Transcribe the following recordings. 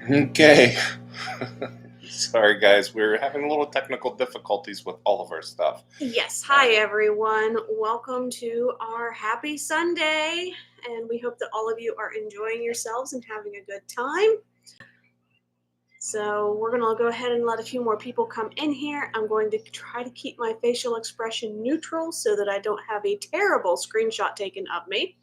Okay. Sorry, guys. We're having a little technical difficulties with all of our stuff. Yes. Hi, everyone. Welcome to our happy Sunday. And we hope that all of you are enjoying yourselves and having a good time. So, we're going to go ahead and let a few more people come in here. I'm going to try to keep my facial expression neutral so that I don't have a terrible screenshot taken of me.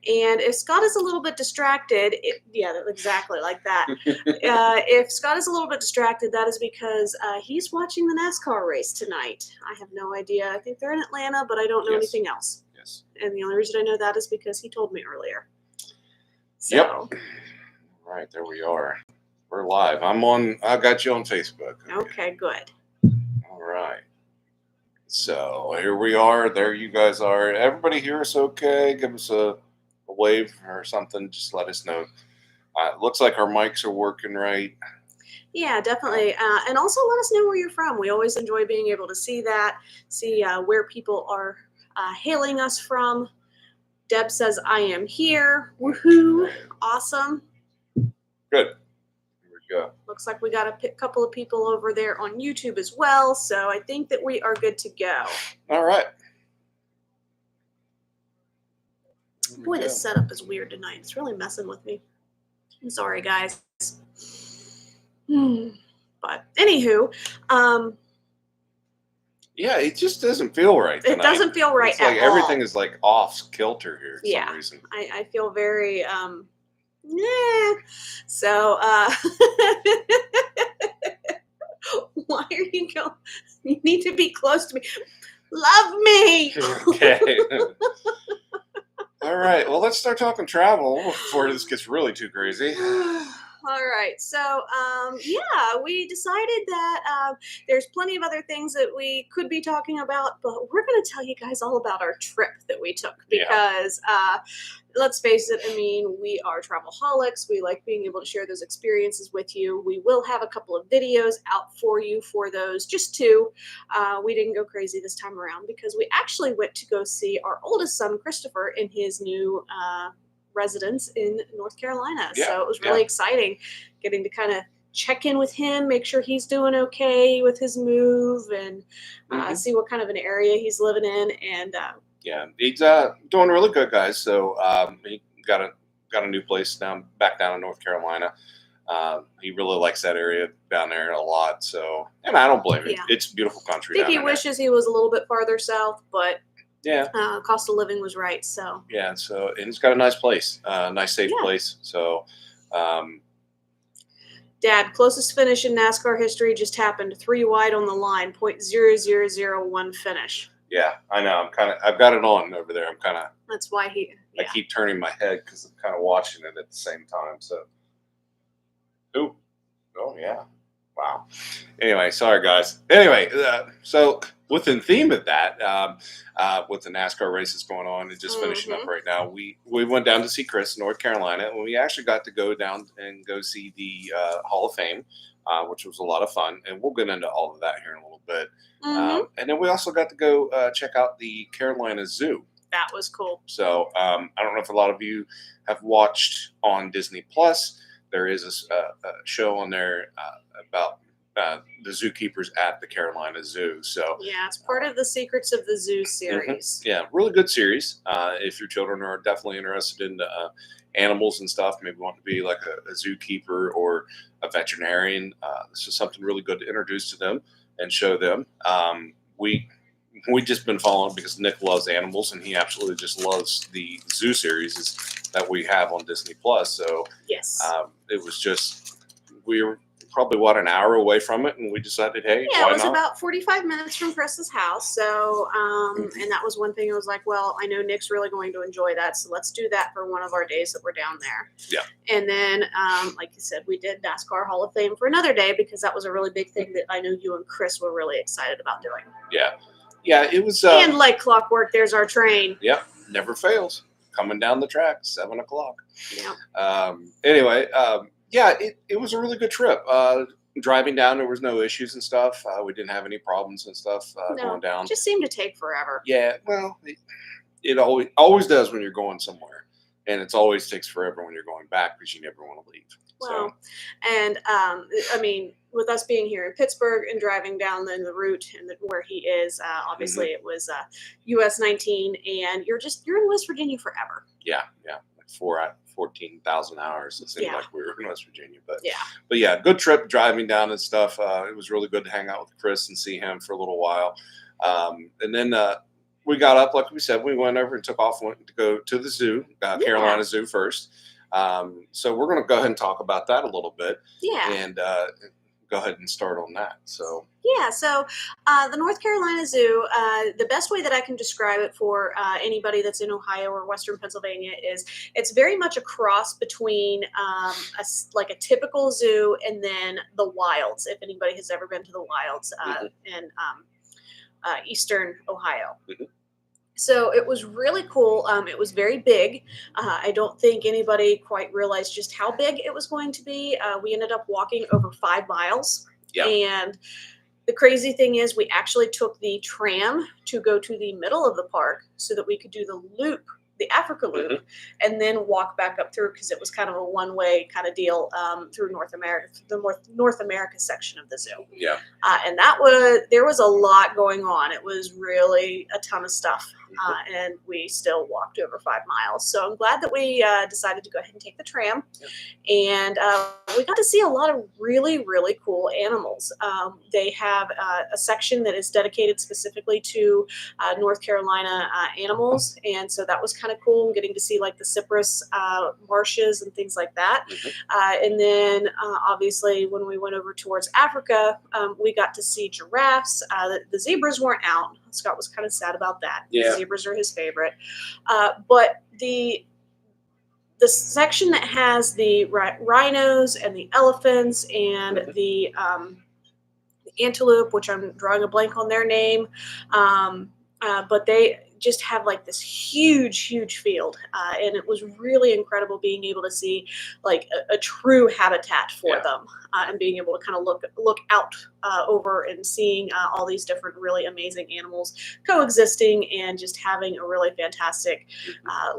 And if Scott is a little bit distracted, exactly like that. If Scott is a little bit distracted, that is because he's watching the NASCAR race tonight. I have no idea. I think they're in Atlanta, but I don't know anything else. Yes. And the only reason I know that is because he told me earlier. So, Yep. Right, there we are. We're live. I got you on Facebook. Okay, good. All right. So here we are. There you guys are. Everybody hear us okay? Give us a wave or something. Just let us know. It looks like our mics are working right. Yeah, definitely. And also let us know where you're from. We always enjoy being able to see that, see where people are hailing us from. Deb says, I am here. Woohoo. Awesome. Good. Here we go. Looks like we got a couple of people over there on YouTube as well. So I think that we are good to go. All right. Boy, this setup is weird tonight. It's really messing with me. I'm sorry, guys. But anywho, yeah, it just doesn't feel right tonight. It doesn't feel right it's like at all. Everything is like off kilter here for some reason. I feel very So why are you going? You need to be close to me. Love me. Okay. All right. Well, let's start talking travel before this gets really too crazy. All right. So, we decided that there's plenty of other things that we could be talking about, but we're going to tell you guys all about our trip that we took because, let's face it, I mean, we are travelholics. We like being able to share those experiences with you. We will have a couple of videos out for you for those, just two. We didn't go crazy this time around because we actually went to go see our oldest son, Christopher, in his new residence in North Carolina. So it was really exciting getting to kind of check in with him, make sure he's doing okay with his move, and see what kind of an area he's living in. And he's doing really good, guys. So he got a new place back down in North Carolina. He really likes that area down there a lot. So, and I don't blame him. It's a beautiful country. I think he wishes he was a little bit farther south, but yeah, cost of living was right. So and it's got a nice place, nice safe place. So, Dad, closest finish in NASCAR history just happened. 3 wide on the line, .0001 finish. Yeah, I know. I've got it on over there. That's why I keep turning my head because I'm kind of watching it at the same time. So, oh yeah. Wow. Anyway, sorry guys. Anyway, so within theme of that, with the NASCAR races going on and just finishing up right now, we went down to see Chris in North Carolina, and we actually got to go down and go see the Hall of Fame, which was a lot of fun, and we'll get into all of that here in a little bit. And then we also got to go check out the Carolina Zoo. That was cool. So I don't know if a lot of you have watched on Disney Plus. There is a show on there about the zookeepers at the Carolina Zoo. So it's part of the Secrets of the Zoo series. Yeah, really good series. If your children are definitely interested in animals and stuff, maybe want to be like a zookeeper or a veterinarian, this is something really good to introduce to them and show them. We just been following because Nick loves animals, and he absolutely just loves the zoo series that we have on Disney Plus. So it was just, we were probably an hour away from it, and we decided, hey, why not? It was about 45 minutes from Chris's house. So and that was one thing. I was like, well, I know Nick's really going to enjoy that, so let's do that for one of our days that we're down there. And then like you said, we did NASCAR Hall of Fame for another day because that was a really big thing that I know you and Chris were really excited about doing. Yeah, it was. And like clockwork, there's our train. Never fails. Coming down the track, 7 o'clock. Anyway, it was a really good trip. Driving down, there was no issues and stuff. We didn't have any problems and stuff going down. It just seemed to take forever. Yeah, well, it always does when you're going somewhere. and it's always takes forever when you're going back because you never want to leave. Well, and I mean, with us being here in Pittsburgh and driving down the route and where he is, obviously it was US 19, and you're in West Virginia forever. Yeah, like 14,000 hours. It seemed Yeah. like we were in West Virginia, but Yeah. yeah, good trip driving down and stuff. It was really good to hang out with Chris and see him for a little while, and then we got up, like we said, we went over and took off, went to go to the zoo, Carolina Zoo first. So we're going to go ahead and talk about that a little bit, Yeah. and go ahead and start on that. So Yeah, so the North Carolina Zoo, the best way that I can describe it for anybody that's in Ohio or Western Pennsylvania is it's very much a cross between like a typical zoo and then the wilds, if anybody has ever been to the wilds in Eastern Ohio. Mhm. So it was really cool. It was very big. I don't think anybody quite realized just how big it was going to be. We ended up walking over 5 miles. Yeah. And the crazy thing is we actually took the tram to go to the middle of the park so that we could do the loop, the Africa loop, and then walk back up through, because it was kind of a one-way kind of deal through North America, the North America section of the zoo. yeah, And there was a lot going on. It was really a ton of stuff. And we still walked over 5 miles. So I'm glad that we decided to go ahead and take the tram. And we got to see a lot of really, really cool animals. They have a section that is dedicated specifically to North Carolina animals. And so that was kind of cool, getting to see like the cypress marshes and things like that. And then obviously when we went over towards Africa, we got to see giraffes. The zebras weren't out. Scott was kind of sad about that. Yeah. The zebras are his favorite. But the section that has the rhinos and the elephants and the antelope, which I'm drawing a blank on their name, but they just have like this huge field, and it was really incredible being able to see like a true habitat for them, and being able to kind of look out over and seeing all these different really amazing animals coexisting and just having a really fantastic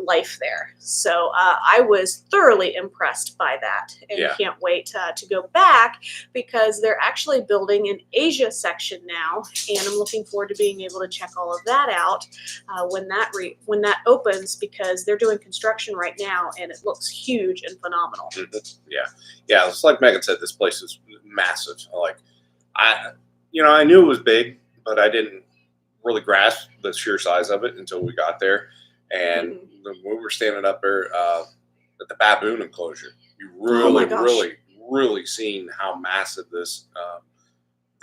life there. So I was thoroughly impressed by that, and can't wait to go back, because they're actually building an Asia section now, and I'm looking forward to being able to check all of that out when that opens, because they're doing construction right now and it looks huge and phenomenal. Yeah. It's like Megan said, this place is massive. Like I knew it was big, but I didn't really grasp the sheer size of it until we got there. And when we were standing up there at the baboon enclosure, you really seen how massive this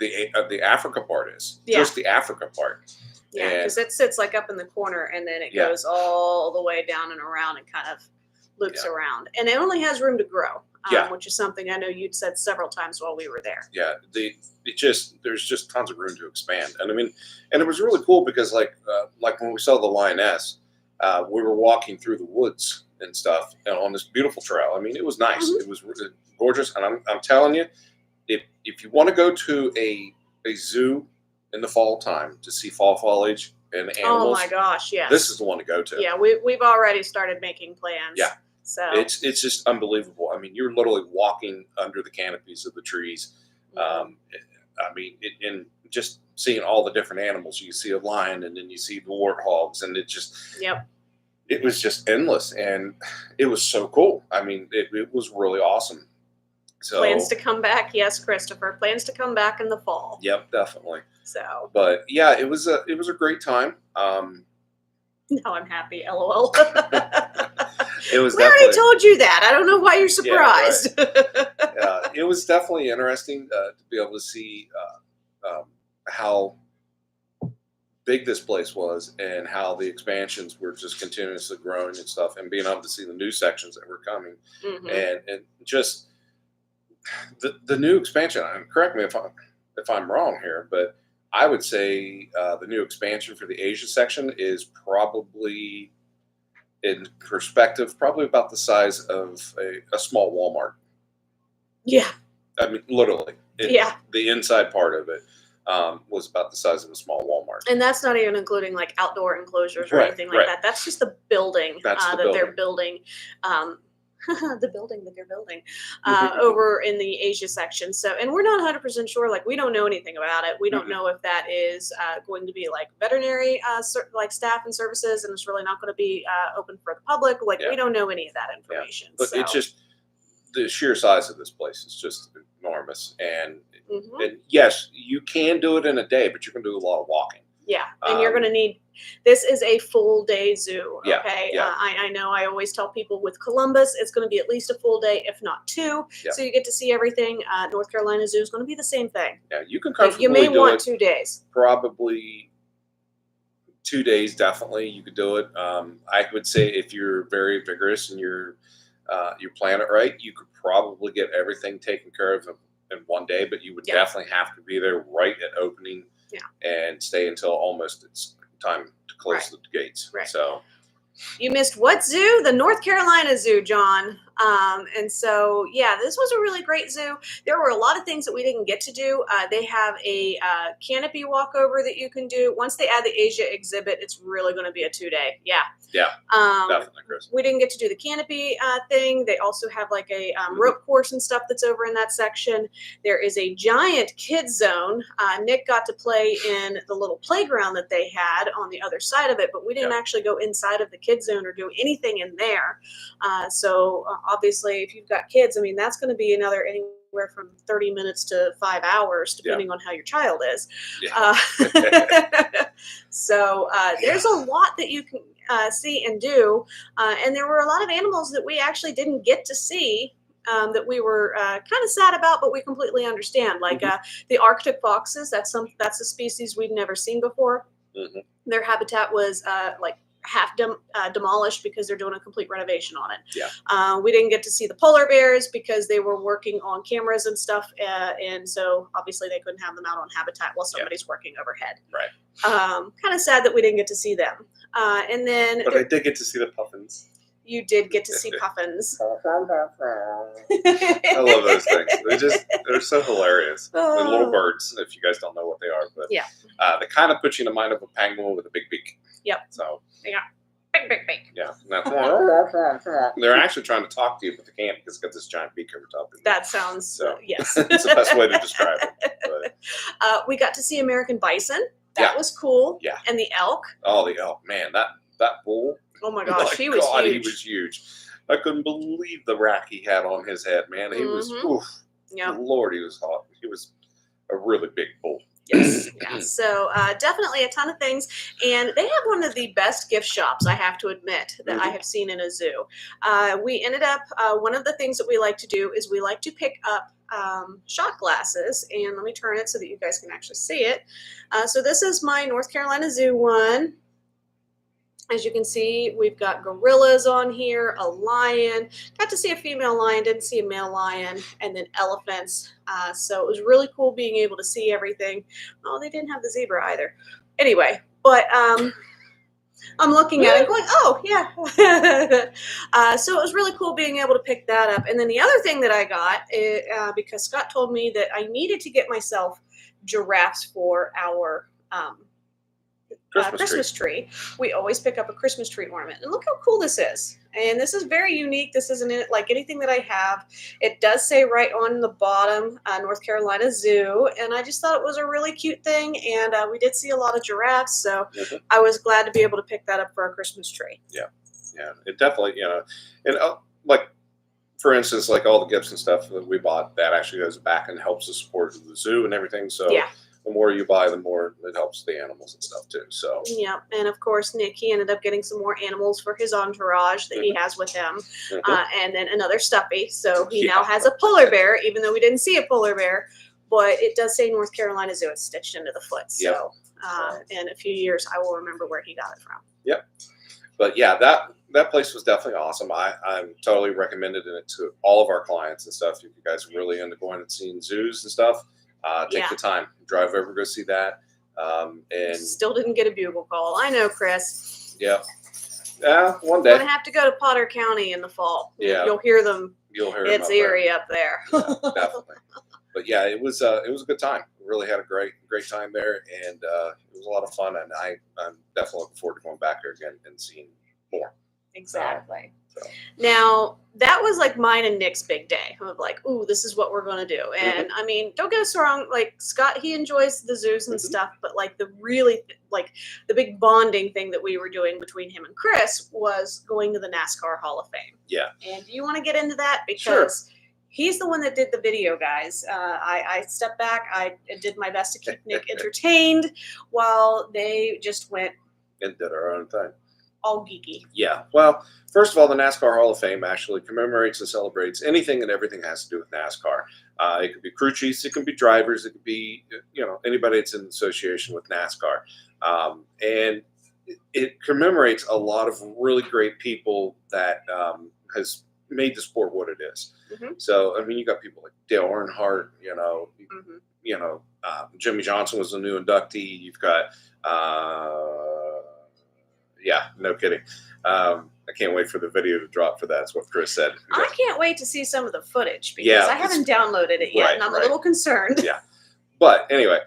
the Africa part is. Just the Africa part. Yeah, because it sits like up in the corner, and then it goes all the way down and around and kind of loops around. And it only has room to grow, which is something I know you'd said several times while we were there. Yeah, there's just tons of room to expand. And I mean, and it was really cool because like when we saw the lioness, we were walking through the woods and stuff on this beautiful trail. I mean, it was nice. It was gorgeous. And I'm telling you, if you want to go to a zoo in the fall time to see fall foliage and animals. Oh my gosh, yes. This is the one to go to. Yeah, we've already started making plans. Yeah. So it's just unbelievable. I mean, you're literally walking under the canopies of the trees. I mean, and just seeing all the different animals. You see a lion, and then you see the warthogs, and it just it was just endless, and it was so cool. I mean, it was really awesome. So plans to come back, yes, Christopher. Plans to come back in the fall. Yep, definitely. So, but yeah, it was a great time. Now I'm happy. LOL. It was. We already told you that. I don't know why you're surprised. Yeah, it was definitely interesting to be able to see how big this place was and how the expansions were just continuously growing and stuff, and being able to see the new sections that were coming, and just the new expansion. And correct me if I'm wrong here, but I would say the new expansion for the Asia section is probably, in perspective, probably about the size of a small Walmart. Yeah. I mean, literally. The inside part of it. was about the size of a small Walmart. And that's not even including like outdoor enclosures or Right, anything like right. that. That's just the building That's the that they're building. building. The building that they're building over in the Asia section. So, and we're not 100% sure. Like, we don't know anything about it. We don't Mhm. know if that is going to be like veterinary, like staff and services, and it's really not going to be open for the public. Like, Yeah. we don't know any of that information. But so. it's just the sheer size of this place is just enormous. And Mhm. and yes, you can do it in a day, but you can do a lot of walking. Yeah, and you're going to need. This is a full day zoo. Yeah, Okay, yeah. I know. I always tell people with Columbus, it's going to be at least a full day, if not two. Yeah. So you get to see everything. North Carolina Zoo is going to be the same thing. Yeah, you can Like, comfortably you may do want it 2 days. probably 2 days. Definitely, you could do it. I would say if you're very vigorous and you plan it right, you could probably get everything taken care of in one day. But you would Yeah. definitely have to be there right at opening. Yeah. And stay until almost it's time to close the gates. Right. So You missed what zoo? The North Carolina Zoo, John. And so, yeah, this was a really great zoo. There were a lot of things that we didn't get to do. They have a canopy walkover that you can do. Once they add the Asia exhibit, it's really going to be a 2-day. Yeah. Yeah, definitely, Chris. We didn't get to do the canopy thing. They also have like a rope course and stuff that's over in that section. There is a giant kids zone. Nick got to play in the little playground that they had on the other side of it, but we didn't actually go inside of the kids zone or do anything in there. So obviously, if you've got kids, I mean, that's going to be anywhere from 30 minutes to 5 hours, depending on how your child is. Yeah. So there's a lot that you can see and do. And there were a lot of animals that we actually didn't get to see that we were kind of sad about, but we completely understand. Like the Arctic foxes, that's a species we've never seen before. Mm-hmm. Their habitat was like half demolished because they're doing a complete renovation on it. Yeah. We didn't get to see the polar bears because they were working on cameras and stuff, and so obviously they couldn't have them out on habitat while somebody's working overhead. Right. Kind of sad that we didn't get to see them. And then But I did get to see the puffins. you did get to see puffins. I love those things. They're so hilarious. They're little birds, if you guys don't know what they are. But Yeah. They kind of put you in the mind of a penguin with a big beak. Yep. So Big, big, big. yeah. They're actually trying to talk to you, but they can't because it's got this giant beak over top of it. That sounds, So, yes. it's the best way to describe it. But, We got to see American bison. That Yeah. was cool. Yeah. And the elk. oh, the elk, man, that bull. Oh my gosh, he was huge. He was huge. I couldn't believe the rack he had on his head, man. He was, oof. Yeah. Lord, he was hot. He was a really big bull. Yes. Yeah. So definitely a ton of things. And they have one of the best gift shops, I have to admit, that I have seen in a zoo. We ended up, one of the things that we like to do is we like to pick up shot glasses. And let me turn it so that you guys can actually see it. So this is my North Carolina Zoo one. As you can see, we've got gorillas on here, a lion. Got to see a female lion, didn't see a male lion, and then elephants. So it was really cool being able to see everything. Oh, they didn't have the zebra either. Anyway, but I'm looking at it going, oh, yeah. So it was really cool being able to pick that up. And then the other thing that I got, because Scott told me that I needed to get myself giraffes for our Christmas tree. We always pick up a Christmas tree ornament. And look how cool this is. And this is very unique. This isn't like anything that I have. It does say right on the bottom, North Carolina Zoo. And I just thought it was a really cute thing. And we did see a lot of giraffes. So I was glad to be able to pick that up for our Christmas tree. Yeah. Yeah. It definitely, and like, for instance, like all the gifts and stuff that we bought, that actually goes back and helps the support of the zoo and everything. So the more you buy, the more it helps the animals and stuff too. So yeah, and of course, Nick, he ended up getting some more animals for his entourage that he has with him, and then another stuffy. So he now has a polar bear, even though we didn't see a polar bear, but it does say North Carolina Zoo. It's stitched into the foot. So in a few years, I will remember where he got it from. Yep. But yeah, that place was definitely awesome. I'm totally recommended it to all of our clients and stuff. If you guys are really into going and seeing zoos and stuff. Take the time, drive over, go see that. And still didn't get a bugle call. I know, Chris. Yeah. One day. We're gonna have to go to Potter County in the fall. Yeah. You'll hear them. You'll hear it's them eerie up there. Yeah, definitely. But yeah, it was a good time. We really had a great time there, and it was a lot of fun. And I'm definitely looking forward to going back there again and seeing more. Exactly. So Now, that was like mine and Nick's big day of like, ooh, this is what we're going to do. And I mean, don't get us wrong, like Scott, he enjoys the zoos and Mhm. stuff, but like like the big bonding thing that we were doing between him and Chris was going to the NASCAR Hall of Fame. yeah, And do you want to get into that? Sure. Because he's the one that did the video, guys. I stepped back. I did my best to keep Nick entertained while they just went and did our own thing. all geeky. Yeah. Well, first of all, the NASCAR Hall of Fame actually commemorates and celebrates anything and everything that has to do with NASCAR. It could be crew chiefs, it can be drivers, it could be anybody that's in association with NASCAR, and it commemorates a lot of really great people that has made the sport what it is. Mhm. So I mean, you got people like Dale Earnhardt, Mhm. Jimmy Johnson was a new inductee. You've got, yeah, no kidding. I can't wait for the video to drop for that. That's what Chris said. I can't wait to see some of the footage because Yeah, I haven't downloaded it yet, right, and I'm right. a little concerned. Yeah. But anyway,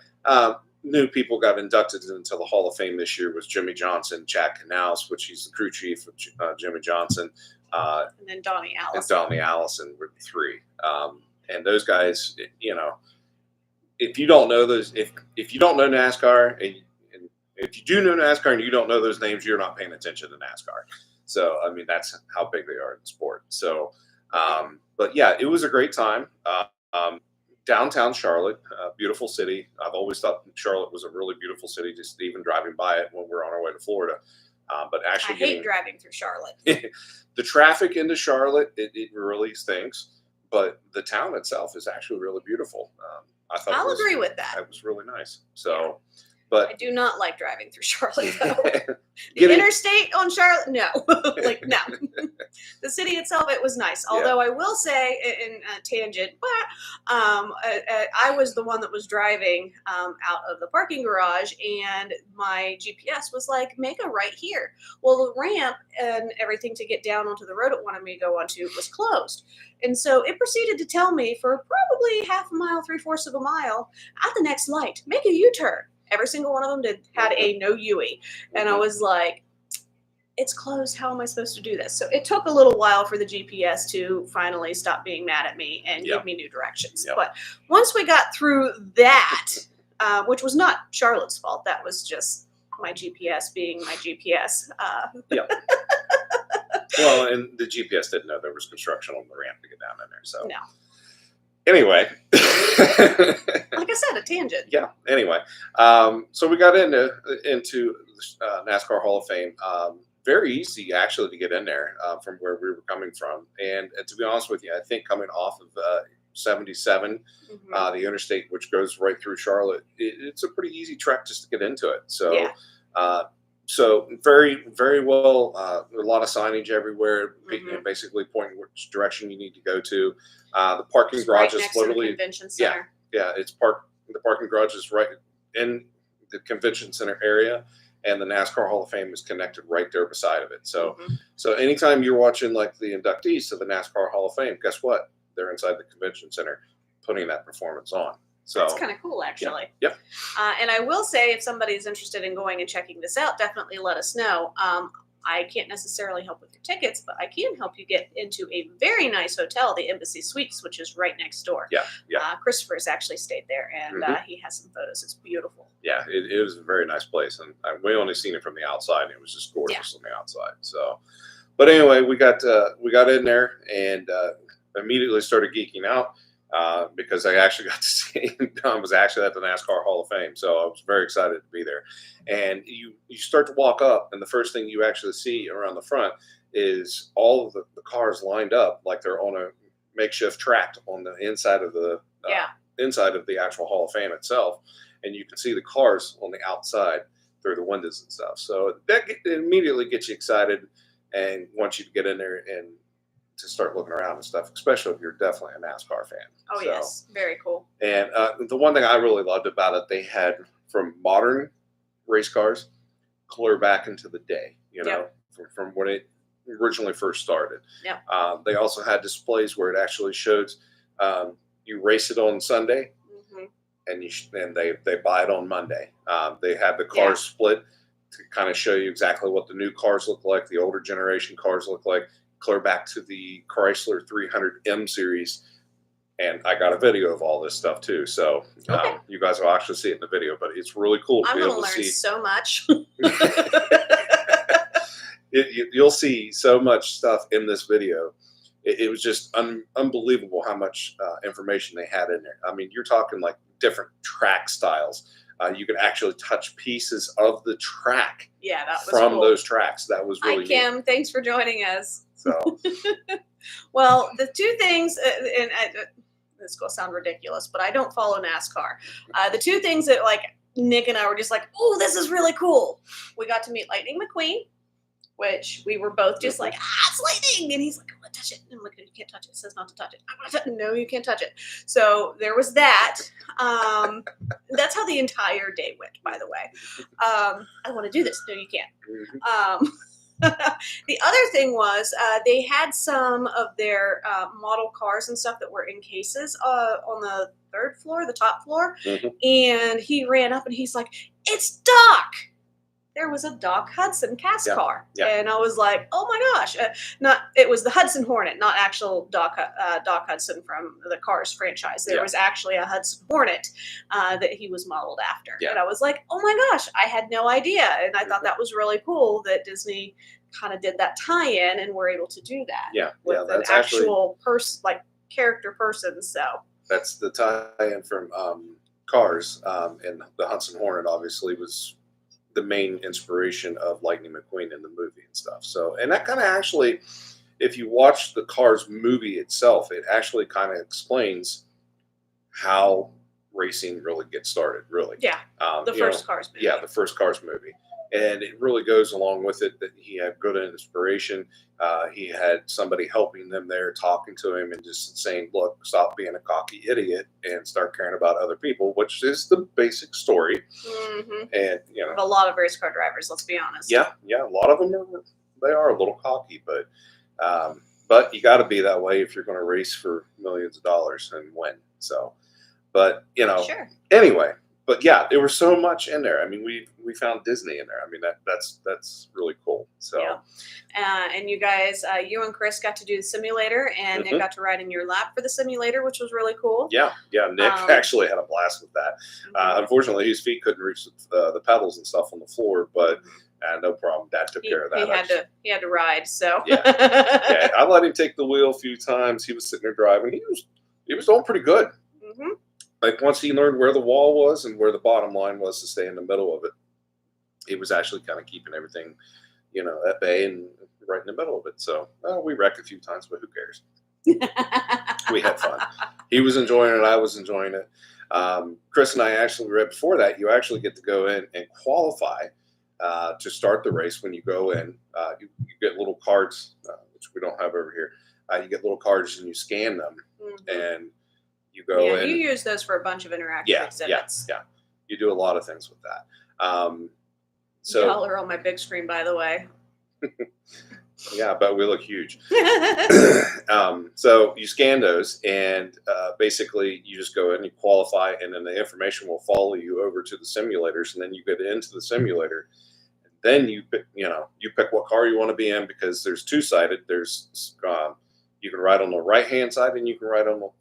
new people got inducted into the Hall of Fame this year was Jimmy Johnson, Chad Canals, which he's the crew chief of Jimmy Johnson, And then Donnie and Allison. Donnie Allison were the three. And those guys, if you don't know those, if you don't know NASCAR, and if you do know NASCAR and you don't know those names, you're not paying attention to NASCAR. So I mean, that's how big they are in the sport. So, but yeah, it was a great time. Downtown Charlotte, beautiful city. I've always thought Charlotte was a really beautiful city, just even driving by it when we're on our way to Florida. But I actually, hate driving through Charlotte. the traffic into Charlotte, it really stinks. But the town itself is actually really beautiful. I thought I'll agree with that. It was really nice. So, but I do not like driving through Charlotte, though. The Getting- interstate on Charlotte, no. Like, no. The city itself, it was nice. Although I will say, in a tangent, but I was the one that was driving out of the parking garage, and my GPS was like, make a right here. Well, the ramp and everything to get down onto the road it wanted me to go onto was closed. And so it proceeded to tell me for probably half a mile, 3/4 of a mile, at the next light, make a U-turn. Every single one of them had a no UE. And I was like, it's closed. How am I supposed to do this? So it took a little while for the GPS to finally stop being mad at me and give me new directions. Yep. But once we got through that, which was not Charlotte's fault, that was just my GPS being my GPS. Well, and the GPS didn't know there was construction on the ramp to get down in there. So No. Anyway. Like I said, a tangent. Yeah. Anyway, so we got into NASCAR Hall of Fame. Very easy actually to get in there from where we were coming from, and to be honest with you, I think coming off of 77, Mhm. the interstate, which goes right through Charlotte, it's a pretty easy trek just to get into it. So, Yeah. so very, very well. A lot of signage everywhere, Mhm. basically pointing which direction you need to go to. The parking Just right garage is next to the literally convention center. yeah, it's parked. The parking garage is right in the convention center area, and the NASCAR Hall of Fame is connected right there beside of it. So, Mhm. so anytime you're watching like the inductees to the NASCAR Hall of Fame, guess what? They're inside the convention center putting that performance on. So That's kind of cool, actually. Yep. And I will say, if somebody's interested in going and checking this out, definitely let us know. I can't necessarily help with your tickets, but I can help you get into a very nice hotel, the Embassy Suites, which is right next door. Yeah. Christopher's actually stayed there, and Mhm. he has some photos. It's beautiful. yeah, it was a very nice place, and we only seen it from the outside. And it was just gorgeous on the outside. So, but anyway, we got in there and immediately started geeking out because I actually got to see. Don was actually at the NASCAR Hall of Fame, so I was very excited to be there. And you start to walk up, and the first thing you actually see around the front is all of the cars lined up like they're on a makeshift track on the inside of the inside of the actual Hall of Fame itself, and you can see the cars on the outside through the windows and stuff. So that immediately gets you excited and wants you to get in there and to start looking around and stuff, especially if you're definitely a NASCAR fan. Oh, So, yes. Very cool. And the one thing I really loved about it, they had from modern race cars clear back into the day, from when it originally first started. Yep. They also had displays where it actually showed, you race it on Sunday, hmm and they buy it on Monday. They have the cars split to kind of show you exactly what the new cars look like, the older generation cars look like, clear back to the Chrysler 300M series. And I got a video of all this stuff too, so Okay. you guys will actually see it in the video. But it's really cool to I'm be going able to to learn see. so much. You'll see so much stuff in this video. It was just unbelievable how much information they had in there. I mean, you're talking like different track styles. You could actually touch pieces of the track Yeah, that was from cool. those tracks. That was really Hi, Kim. Thanks for joining us. So Well, the two things, and this is going to sound ridiculous, but I don't follow NASCAR. The two things that like Nick and I were just like, oh, this is really cool. We got to meet Lightning McQueen, which we were both just like, it's lightning. And he's like, I'm going to touch it. And I'm like, you can't touch it. It says not to touch it. I'm going to touch it. No, you can't touch it. So there was that. That's how the entire day went, by the way. I want to do this. No, you can't. The other thing was they had some of their model cars and stuff that were in cases on the third floor, the top floor. And he ran up and he's like, it's Doc. There was a Doc Hudson cast car. And I was like, oh my gosh. It was the Hudson Hornet, not actual Doc Hudson from the Cars franchise. There was actually a Hudson Hornet that he was modeled after. And I was like, oh my gosh, I had no idea. And I thought that was really cool that Disney kind of did that tie-in and were able to do that with an actual person, like character person. So that's the tie-in from Cars, and the Hudson Hornet obviously was the main inspiration of Lightning McQueen in the movie and stuff. So, and that kind of actually, if you watch the Cars movie itself, it actually kind of explains how racing really gets started, really. Yeah, the first Cars movie. Yeah, the first Cars movie. And it really goes along with it that he had good inspiration. He had somebody helping them there, talking to him and just saying, look, stop being a cocky idiot and start caring about other people, which is the basic story. And, a lot of race car drivers, let's be honest. Yeah, a lot of them are a little cocky, but you got to be that way if you're going to race for millions of dollars and win. So, but, Sure. Anyway. But yeah, there was so much in there. I mean, we found Disney in there. I mean, that's really cool. So, and you guys, you and Chris got to do the simulator, and Nick got to ride in your lap for the simulator, which was really cool. Yeah. Nick actually had a blast with that. Unfortunately, his feet couldn't reach the pedals and stuff on the floor, but no problem. Dad took care of that. He had to ride. So I let him take the wheel a few times. He was sitting there driving. He was doing pretty good. Like once he learned where the wall was and where the bottom line was to stay in the middle of it, he was actually kind of keeping everything, at bay and right in the middle of it. So we wrecked a few times, but who cares? We had fun. He was enjoying it. I was enjoying it. Chris and I actually, right before that, you actually get to go in and qualify to start the race. When you go in, you get little cards, which we don't have over here. You get little cards and you scan them, and you go in. You use those for a bunch of interactive exhibits. Yeah. You do a lot of things with that. So y'all are on my big screen, by the way. Yeah, but we look huge. So you scan those, and basically you just go in, you qualify, and then the information will follow you over to the simulators, and then you get into the simulator. And then you pick what car you want to be in, because there's two-sided. There's you can ride on the right-hand side, and you can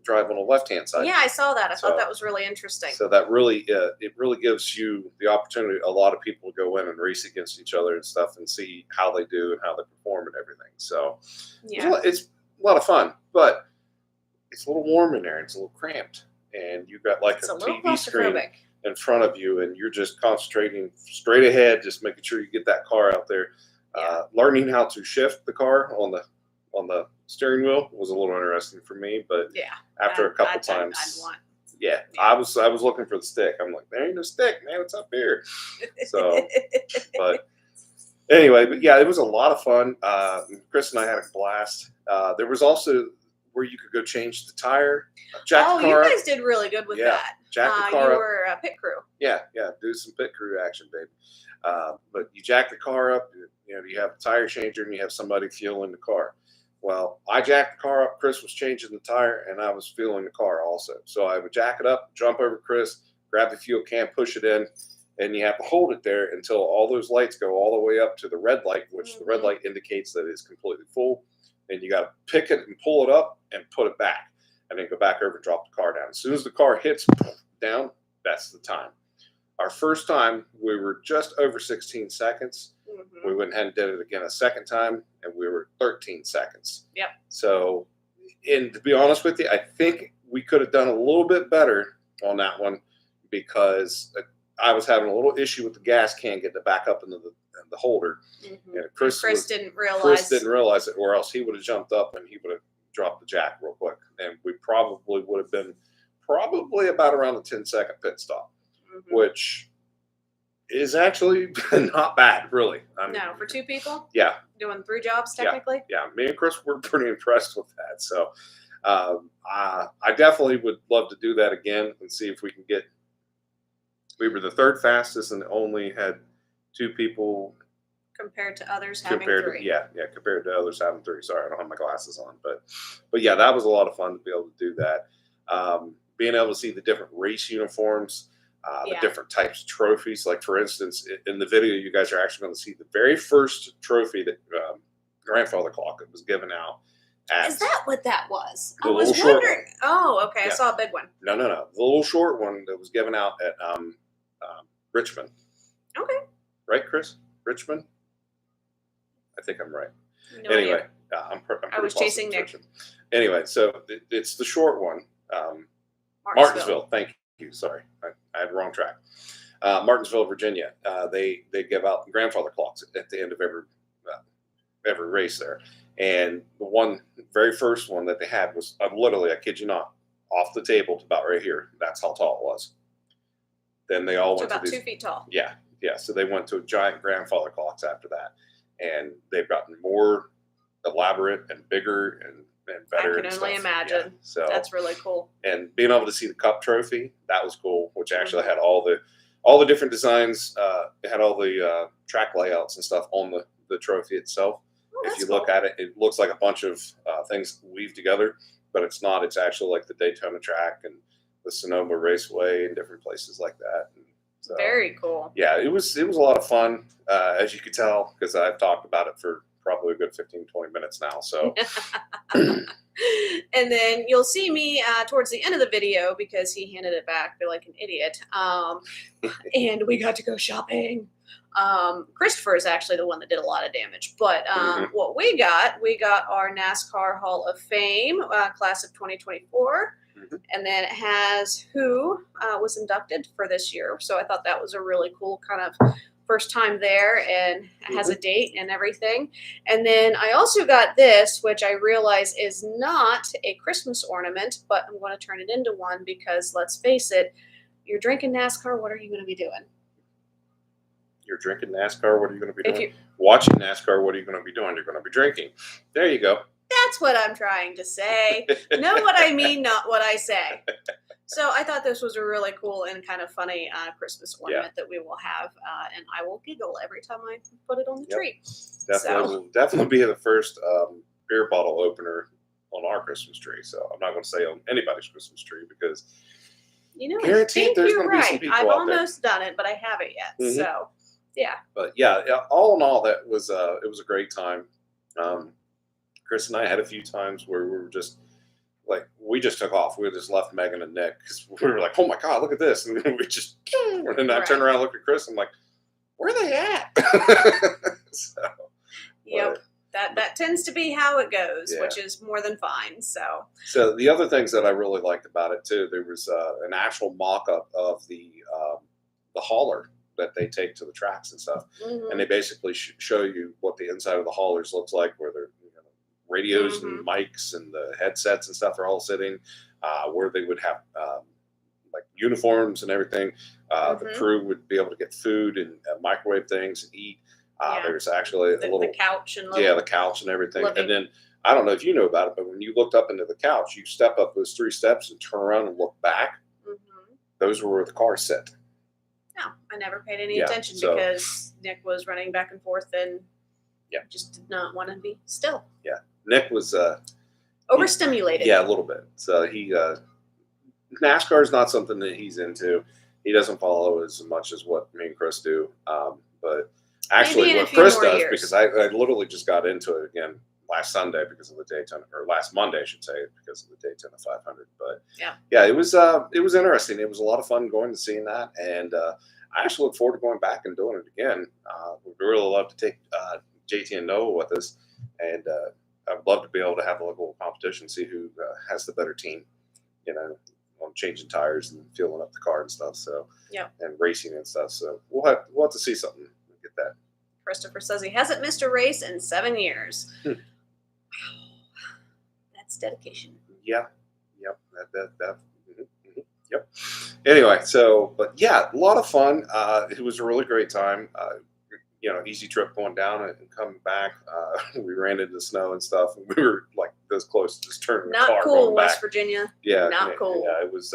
drive on the left-hand side. Yeah, I saw that. I thought that was really interesting. So that really, it really gives you the opportunity, a lot of people to go in and race against each other and stuff and see how they do and how they perform and everything. So it's a lot of fun, but it's a little warm in there. It's a little cramped. And you've got like a TV screen in front of you, and you're just concentrating straight ahead, just making sure you get that car out there. Learning how to shift the car on the steering wheel was a little interesting for me, but after a couple times, I was looking for the stick. I'm like, there ain't no stick, man. It's up here. So, but anyway, it was a lot of fun. Chris and I had a blast. There was also where you could go change the tire, jack the car. You guys did really good with that. Jack the car you up. were a pit crew. Yeah, do some pit crew action, baby. But you jack the car up. You have a tire changer, and you have somebody fueling the car. Well, I jacked the car up. Chris was changing the tire, and I was fueling the car also. So I would jack it up, jump over Chris, grab the fuel can, push it in, and you have to hold it there until all those lights go all the way up to the red light, which the red light indicates that it's completely full. And you got to pick it and pull it up and put it back, and then go back over and drop the car down. As soon as the car hits down, that's the time. Our first time, we were just over 16 seconds. We went ahead and did it again a second time, and we were 13 seconds. Yep. So, and to be honest with you, I think we could have done a little bit better on that one because I was having a little issue with the gas can getting it back up into the holder. And Chris didn't realize. Chris didn't realize it, or else he would have jumped up and he would have dropped the jack real quick, and we probably would have been about around the 10-second pit stop, which is actually not bad, really. I mean, no, for two people? Yeah. Doing 3 jobs, technically? Yeah, me and Chris were pretty impressed with that. So I definitely would love to do that again and see if we can get. We were the third fastest and only had 2 people. Compared to others having 3. Compared to others having 3. Sorry, I don't have my glasses on. But yeah, that was a lot of fun to be able to do that. Being able to see the different race uniforms. The different types of trophies. Like, for instance, in the video, you guys are actually going to see the very first trophy that grandfather clock that was given out. Is that what that was? The I was little short wondering. Oh, okay. Yeah. I saw a big one. No. The little short one that was given out at Richmond. Okay. Right, Chris? Richmond? I think I'm right. No anyway, idea. I'm pretty I was positive chasing it's Nick. Richmond. Anyway, so it's the short one. Martinsville. Thank you. Sorry, I had the wrong track. Martinsville, Virginia. They give out grandfather clocks at the end of every race there, and the very first one that they had was literally, I kid you not, off the table to about right here. That's how tall it was. Then they all went about to 2 feet tall. Yeah. So they went to giant grandfather clocks after that, and they've gotten more elaborate and bigger and better. I can only imagine. Yeah, so that's really cool. And being able to see the cup trophy, that was cool. Which actually had all the different designs. It had all the track layouts and stuff on the trophy itself. Oh, if you look at it, it looks like a bunch of things weaved together, but it's not. It's actually like the Daytona track and the Sonoma Raceway and different places like that. And so, very cool. Yeah, it was a lot of fun, as you could tell, because I've talked about it for probably a good 15, 20 minutes now. So, and then you'll see me towards the end of the video because he handed it back like an idiot. And we got to go shopping. Christopher is actually the one that did a lot of damage, but what we got our NASCAR Hall of Fame class of 2024. And then it has who was inducted for this year. So I thought that was a really cool kind of first time there, and it has a date and everything. And then I also got this, which I realize is not a Christmas ornament, but I'm going to turn it into one because let's face it, you're drinking NASCAR, what are you going to be doing? You're drinking NASCAR, what are you going to be doing? Watching NASCAR, what are you going to be doing? You're going to be drinking. There you go. That's what I'm trying to say. Know what I mean, not what I say. So I thought this was a really cool and kind of funny Christmas ornament that we will have, and I will giggle every time I put it on the tree. Will definitely be the first beer bottle opener on our Christmas tree. So I'm not going to say on anybody's Christmas tree because I think you're right. I've almost done it, but I haven't yet. So yeah. But yeah, all in all, that was it was a great time. Chris and I had a few times where we were just like, we just took off. We just left Megan and Nick because we were like, oh my God, look at this. And then we just, and then I turned around and looked at Chris. I'm like, where are they at? Yep. That tends to be how it goes, which is more than fine. So the other things that I really liked about it too, there was an actual mock-up of the hauler that they take to the tracks and stuff. And they basically show you what the inside of the haulers looks like, where they're radios and mics and the headsets and stuff are all sitting, where they would have like uniforms and everything. The crew would be able to get food and microwave things and eat. There's actually the couch and the couch and everything. And then I don't know if you know about it, but when you looked up into the couch, you step up those 3 steps and turn around and look back. Those were where the car sit. No, I never paid any attention because Nick was running back and forth and just did not want to be still. Nick was overstimulated. yeah, a little bit. So he NASCAR is not something that he's into. He doesn't follow as much as what me and Chris do. But actually, Maybe in a what few Chris more does, years. because I literally just got into it again last Sunday because of the Daytona, or last Monday, I should say, because of the Daytona 500. But yeah, it was interesting. It was a lot of fun going to seeing that, and I actually look forward to going back and doing it again. We'd really love to take JT and Noah with us, and I'd love to be able to have a little competition, see who has the better team, you know, on changing tires and fueling up the car and stuff. So and racing and stuff. So we'll have to see something. We'll get that. Christopher says he hasn't missed a race in 7 years. Wow, that's dedication. Yeah, yep, that. Yep. Anyway, so but yeah, a lot of fun. It was a really great time. You know, easy trip going down and coming back. We ran into snow and stuff, and we were like this close to just turning the car. Not cool, going West back. Virginia. Yeah, not cool. Yeah, it was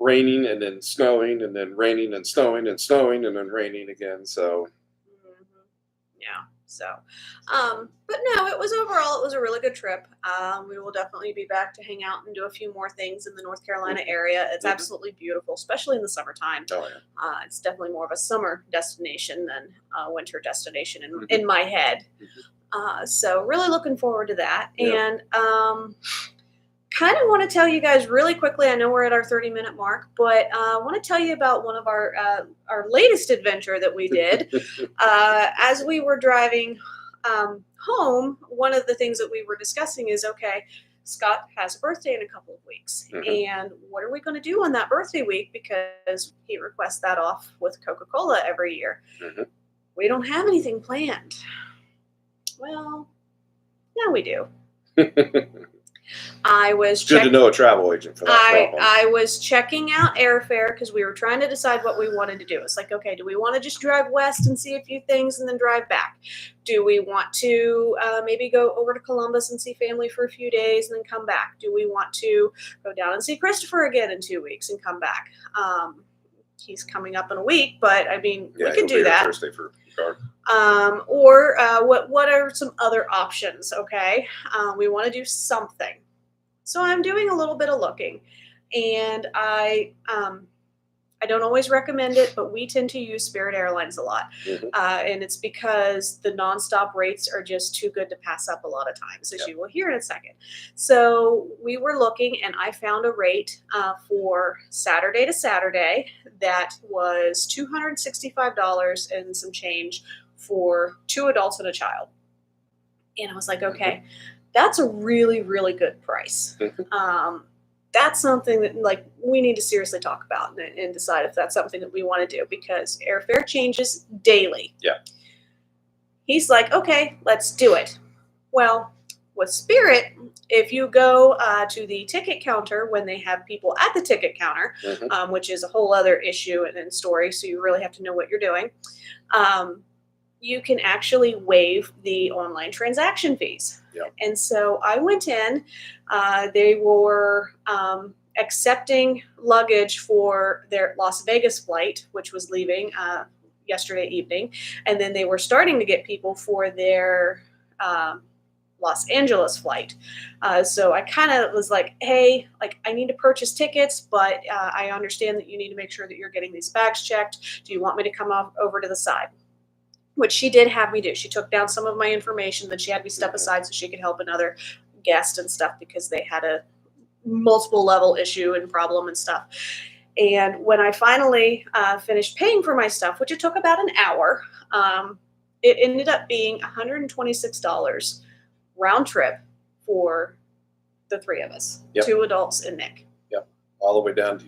raining and then snowing and then raining and snowing and snowing and then raining again. So yeah. So, but no, it was a really good trip. We will definitely be back to hang out and do a few more things in the North Carolina area. It's absolutely beautiful, especially in the summertime. Oh yeah. It's definitely more of a summer destination than a winter destination in my head. So really looking forward to that. And kind of want to tell you guys really quickly, I know we're at our 30-minute mark, but I want to tell you about one of our latest adventure that we did. As we were driving home, one of the things that we were discussing is, okay, Scott has a birthday in a couple of weeks. And what are we going to do on that birthday week? Because he requests that off with Coca-Cola every year. We don't have anything planned. Well, now we do. I was good to know a travel agent for that problem. I was checking out airfare because we were trying to decide what we wanted to do. It's like, okay, do we want to just drive west and see a few things and then drive back? Do we want to maybe go over to Columbus and see family for a few days and then come back? Do we want to go down and see Christopher again in 2 weeks and come back? He's coming up in a week, but I mean, we could do that. Thursday for car. Or what are some other options? Okay, we want to do something. So I'm doing a little bit of looking, and I don't always recommend it, but we tend to use Spirit Airlines a lot, and it's because the nonstop rates are just too good to pass up a lot of times, as you will hear in a second. So we were looking, and I found a rate for Saturday to Saturday that was $265 and some change for 2 adults and a child. And I was like, okay, that's a really, really good price. That's something that like we need to seriously talk about and decide if that's something that we want to do, because airfare changes daily. Yeah. He's like, okay, let's do it. Well, with Spirit, if you go to the ticket counter when they have people at the ticket counter, which is a whole other issue and story, so you really have to know what you're doing, you can actually waive the online transaction fees. Yep. And so I went in. They were accepting luggage for their Las Vegas flight, which was leaving yesterday evening. And then they were starting to get people for their Los Angeles flight. So I kind of was like, hey, like I need to purchase tickets, but I understand that you need to make sure that you're getting these bags checked. Do you want me to come over to the side? Which she did have me do. She took down some of my information that she had me step aside so she could help another guest and stuff, because they had a multiple level issue and problem and stuff. And when I finally finished paying for my stuff, which it took about an hour, it ended up being $126 round trip for the 3 of us, 2 adults and Nick. Yep, all the way down to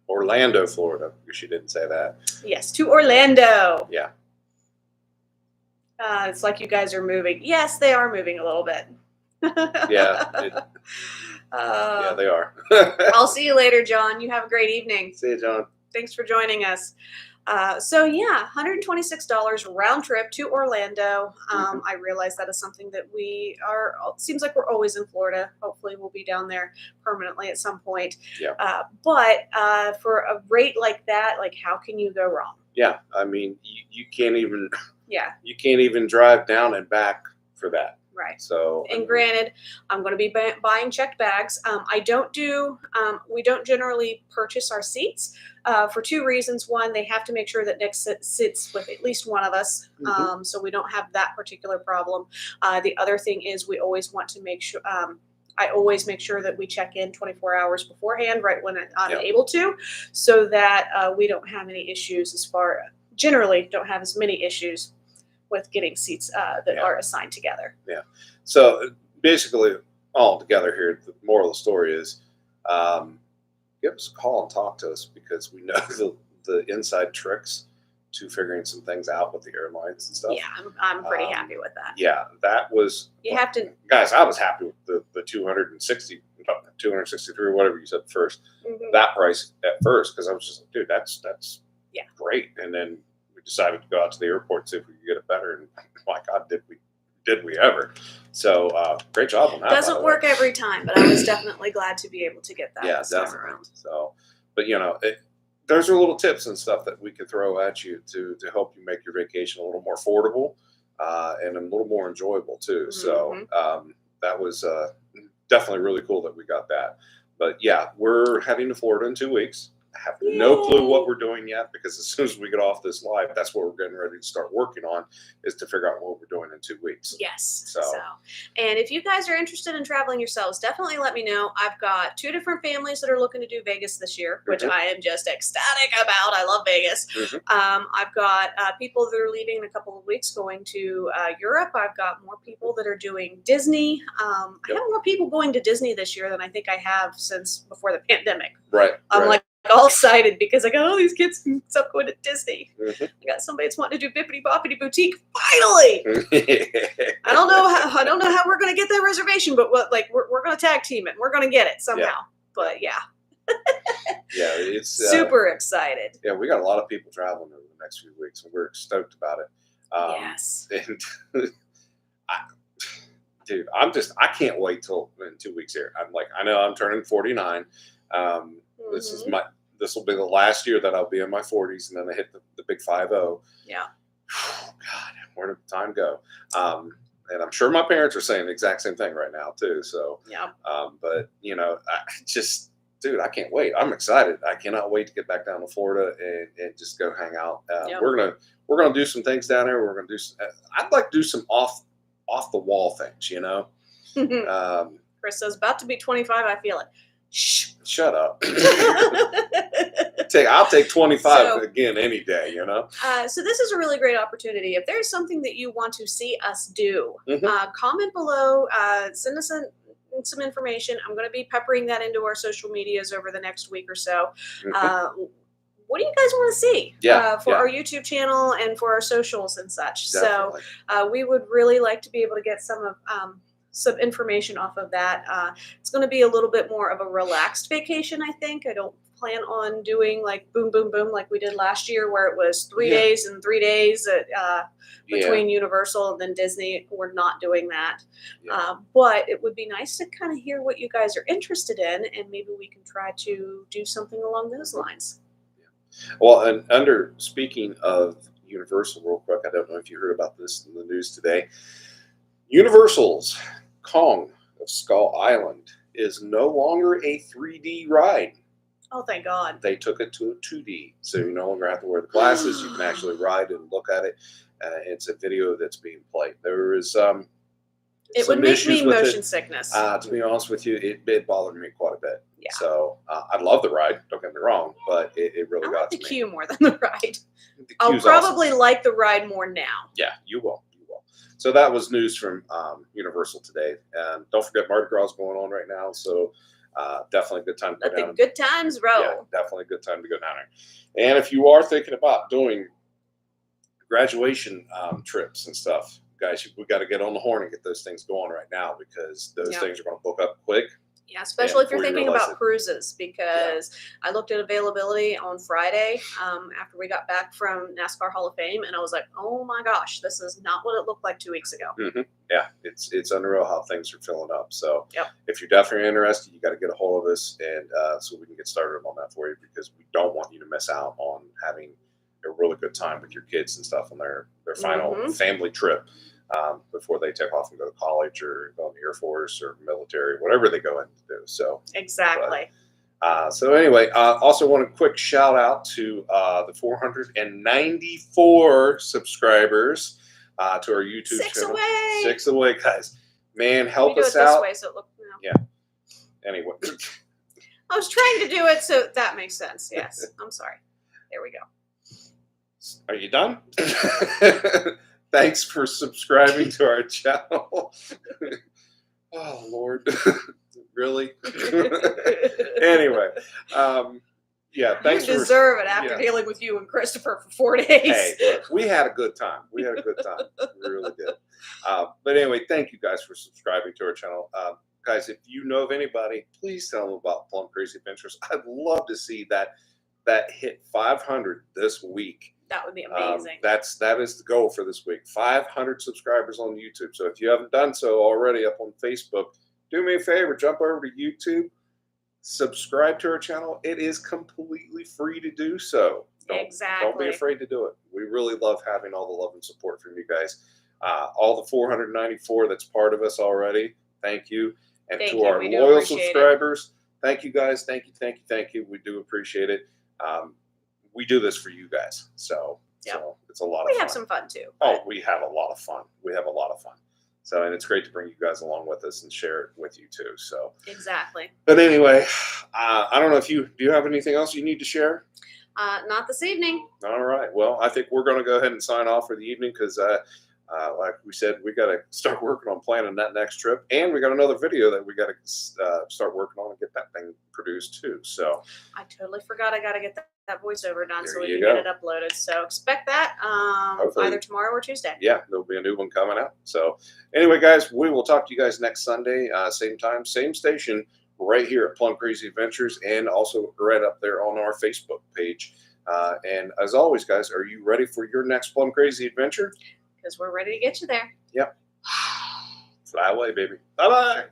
Orlando, Florida. She didn't say that. Yes, to Orlando. Yeah. It's like you guys are moving. Yes, they are moving a little bit. Yeah, they are. I'll see you later, John. You have a great evening. See you, John. Thanks for joining us. So yeah, $126 round trip to Orlando. I realize that is something that we are, seems like we're always in Florida. Hopefully we'll be down there permanently at some point. Yeah. But for a rate like that, like how can you go wrong? Yeah. I mean, you can't even, you drive down and back for that. Right. So, And granted, I'm going to be buying checked bags. We don't generally purchase our seats for two reasons. One, they have to make sure that Nick sits with at least one of us, Mhm. so we don't have that particular problem. The other thing is we always want to make sure. I always make sure that we check in 24 hours beforehand, right when I'm Yeah. able to, so that we don't have any issues generally don't have as many issues with getting seats that Yeah. are assigned together. Yeah. So basically, all together here, the moral of the story is, give us a call and talk to us because we know the inside tricks to figuring some things out with the airlines and stuff. Yeah, I'm pretty Um, happy with that. Yeah, that was. You have to. Guys, I was happy with the 260, 263, whatever you said first. Mhm. That price at first because I was just like, dude, that's Yeah. great. And then we decided to go out to the airport see if we could get it better. And my God, did we ever? So great job on that. by Doesn't the work way. every time, but I was definitely glad to be able to get that Yeah, this time definitely. around. So, but those are little tips and stuff that we could throw at you to help you make your vacation a little more affordable and a little more enjoyable too. So that was definitely really cool that we got that. But yeah, we're heading to Florida in 2 weeks. I have no clue what we're doing yet because as soon as we get off this live, that's what we're getting ready to start working on is to figure out what we're doing in 2 weeks. Yes. So. And if you guys are interested in traveling yourselves, definitely let me know. I've got 2 different families that are looking to do Vegas this year, which I am just ecstatic about. I love Vegas. I've got people that are leaving in a couple of weeks going to Europe. I've got more people that are doing Disney. I have more people going to Disney this year than I think I have since before the pandemic. Right. I'm like all excited because I got all these kids stop going to Disney. I got somebody that's wanting to do Bippity Boppity Boutique. Finally, I don't know how we're gonna get that reservation, but we're gonna tag team it. We're gonna get it somehow. Yeah. But yeah, yeah, it's super excited. Yeah, we got a lot of people traveling over the next few weeks, and we're stoked about it. Yes. And dude, I can't wait till in 2 weeks here. I know I'm turning 49. This will be the last year that I'll be in my 40s, and then I hit the big 50. Yeah. Oh, God, where did the time go? And I'm sure my parents are saying the exact same thing right now too. So, yeah. But dude, I can't wait. I'm excited. I cannot wait to get back down to Florida and just go hang out. We're gonna do some things down there. We're gonna do. I'd like to do some off the wall things. Chris says about to be 25. I feel it. Shh. Shut up. I'll take 25 again any day, So this is a really great opportunity. If there's something that you want to see us do, comment below, send us some information. I'm going to be peppering that into our social medias over the next week or so. What do you guys want to see for our YouTube channel and for our socials and such? Definitely. So we would really like to be able to get some information off of that. It's going to be a little bit more of a relaxed vacation, I think. I don't plan on doing like boom, boom, boom like we did last year where it was 3 days and 3 days between Universal and then Disney. We're not doing that. But it would be nice to kind of hear what you guys are interested in, and maybe we can try to do something along those lines. Well, and speaking of Universal real quick, I don't know if you heard about this in the news today. Universal's Kong of Skull Island is no longer a 3D ride. Oh, thank God. They took it to a 2D. So you no longer have to wear the glasses. You can actually ride and look at it. It's a video that's being played. There is it would make me motion sickness. To be honest with you, it bothered me quite a bit. Yeah. So I love the ride. Don't get me wrong, but it really got to me. I like the queue more than the ride. I'll probably like the ride more now. Yeah, you will. So that was news from Universal today. And don't forget Mardi Gras is going on right now. So definitely a good time to go down. Good times roll. Yeah, definitely a good time to go down there. And if you are thinking about doing graduation trips and stuff, guys, we got to get on the horn and get those things going right now because those things are going to book up quick. Yeah, especially if you're thinking about cruises, because I looked at availability on Friday after we got back from NASCAR Hall of Fame, and I was like, oh my gosh, this is not what it looked like 2 weeks ago. Yeah, it's unreal how things are filling up. So if you're definitely interested, you got to get a hold of us, and so we can get started on that for you, because we don't want you to miss out on having a really good time with your kids and stuff on their final family trip. before they take off and go to college or go in the Air Force or military, whatever they go in to do. So Exactly. so anyway, also want a quick shout out to the 494 subscribers to our YouTube Six channel. away. 6 away, guys. Man, help we do us it this out. way so it looks. Yeah. Anyway, I was trying to do it so that makes sense. Yes. I'm sorry. There we go. are you done? Thanks for subscribing to our channel. Oh Lord, really? Anyway, yeah. Thanks You for. deserve it after yeah. dealing with you and Christopher for 4 days. Hey, look, we had a good time. We had a good time. We really did. But anyway, thank you guys for subscribing to our channel. Guys, if you know of anybody, please tell them about Plum Crazy Adventures. I'd love to see that hit 500 this week. That would be amazing. That is the goal for this week. 500 subscribers on YouTube. So if you haven't done so already up on Facebook, do me a favor, jump over to YouTube, subscribe to our channel. It is completely free to do so. Exactly. Don't be afraid to do it. We really love having all the love and support from you guys. All the 494 that's part of us already, thank you. And Thank to you. our We do loyal appreciate it. subscribers, thank you guys. Thank you. We do appreciate it. We do this for you guys. So it's a lot of fun. We have some fun too. Oh, we have a lot of fun. So, and it's great to bring you guys along with us and share it with you too. So Exactly. But anyway, I don't know if do you have anything else you need to share? Not this evening. All right. Well, I think we're going to go ahead and sign off for the evening because, like we said, we got to start working on planning that next trip, and we got another video that we got to start working on and get that thing produced too. So I totally forgot I got to get that voiceover done so There we you can go. get it uploaded. So expect that Hopefully. either tomorrow or Tuesday. yeah, there'll be a new one coming out. So anyway, guys, we will talk to you guys next Sunday, same time, same station, right here at Plum Crazy Adventures, and also right up there on our Facebook page. And as always, guys, are you ready for your next Plum Crazy adventure? Because we're ready to get you there. Yep. Fly away, baby. Bye-bye.